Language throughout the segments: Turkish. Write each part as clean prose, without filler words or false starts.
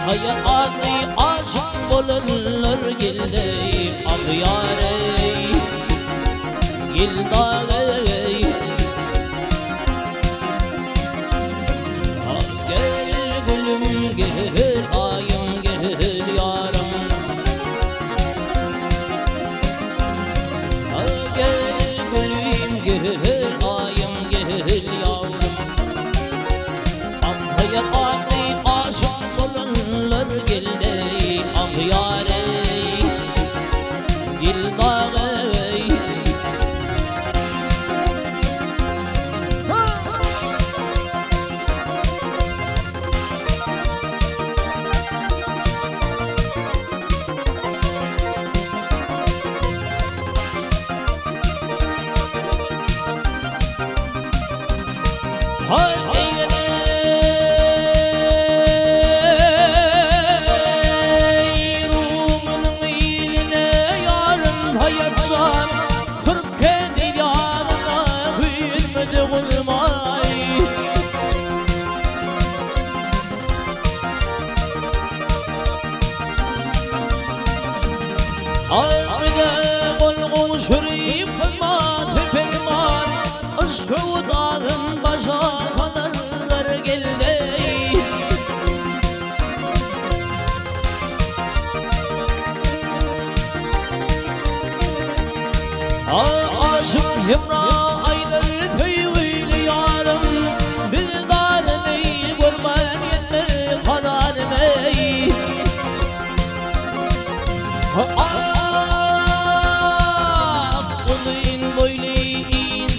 Hayatı aşık olanlar geldi ah yâre Yıldağ gel gülüm gel ayım gel yarım Gel gülüm gel ayım gel yarım Hayatı aşık olanlar geldi ah yâre Yıldağ Ağrıda kolğun şürip kıymat ferman Şu dağın başa kalanlar geldi Aşık Himra ayları tüyüyle yarım Dildarını görmen yetme kalanımey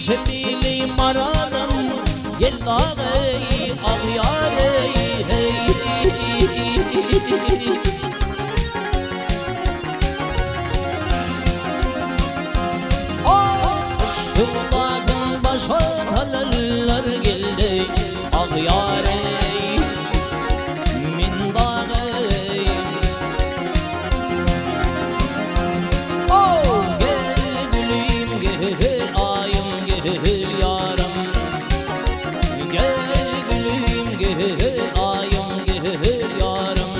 Cemili maranım gel dağı ah yâre Şu dağın başa halallar geldi ah yâre min dağı Gel gülüm gel ayım gel yarım Gel gülüm gel ayım gel yarım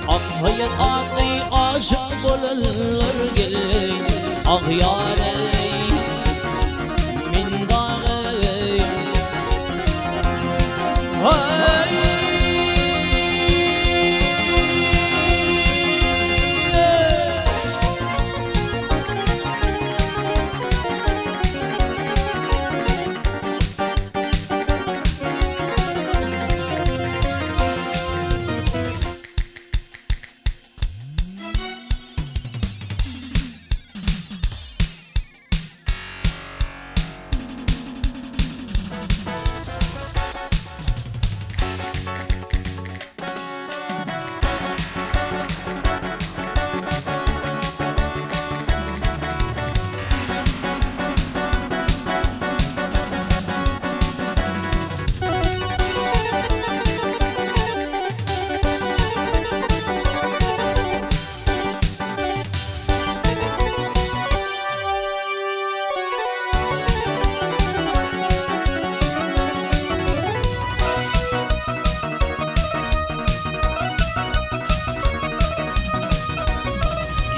Ah hayatı aşık olanlar gel ah yâre min dağı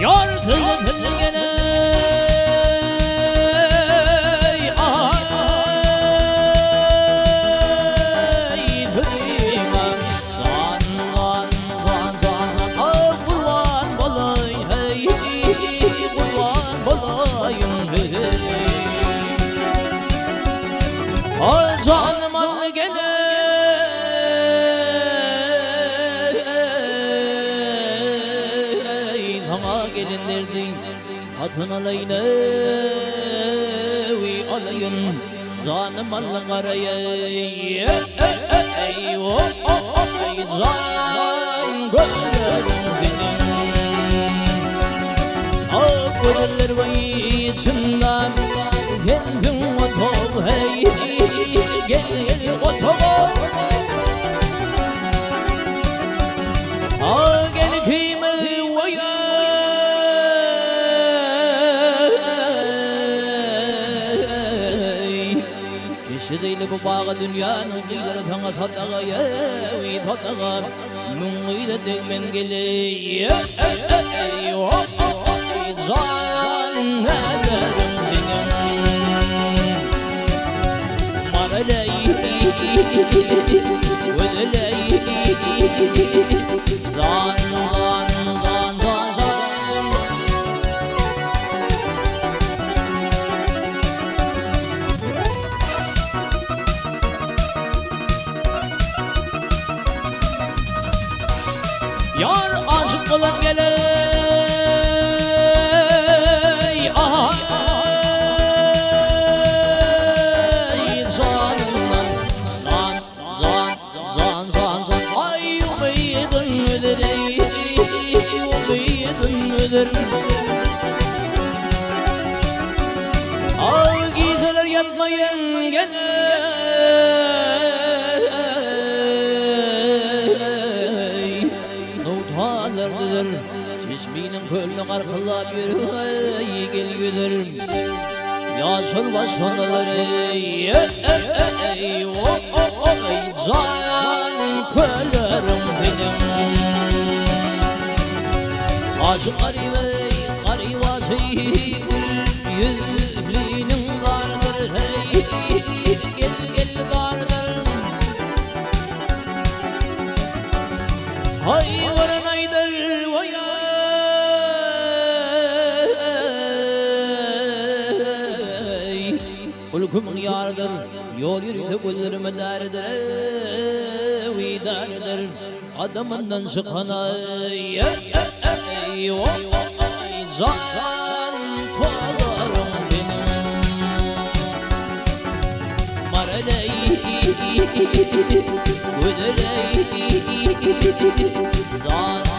Yar tül tül gele Canım al gele Hama gelindirdin Hatun alayını alayın Canım al karaya Can gözlerim benim Akırılır vay içimden Geldim otom hey Gel otom Gel kıyme vaya Şideyli bu bağı dünyanın kıyları sana tadağa ey tadağa Mungıyda değmen gele Zan ederim benim Maraley Ödeley Zan Yar aşık olan geley Zanından zan Ay umidun müdür umidun müdür Al giyseler yatmayın geley Nuthalardıdır Çeşmenin kölünü karkılap yürü gel güdür Yaşıl başlanları Can köllerim benim Aşık garivası Yüzlünün gardır Gel gardır Hay varan aydır vaya Kulkumun yardır Yol yürüdü kullarıma derdir Dardır Adamından çıkana Zan kolarım benim Maraley Ödeley Zan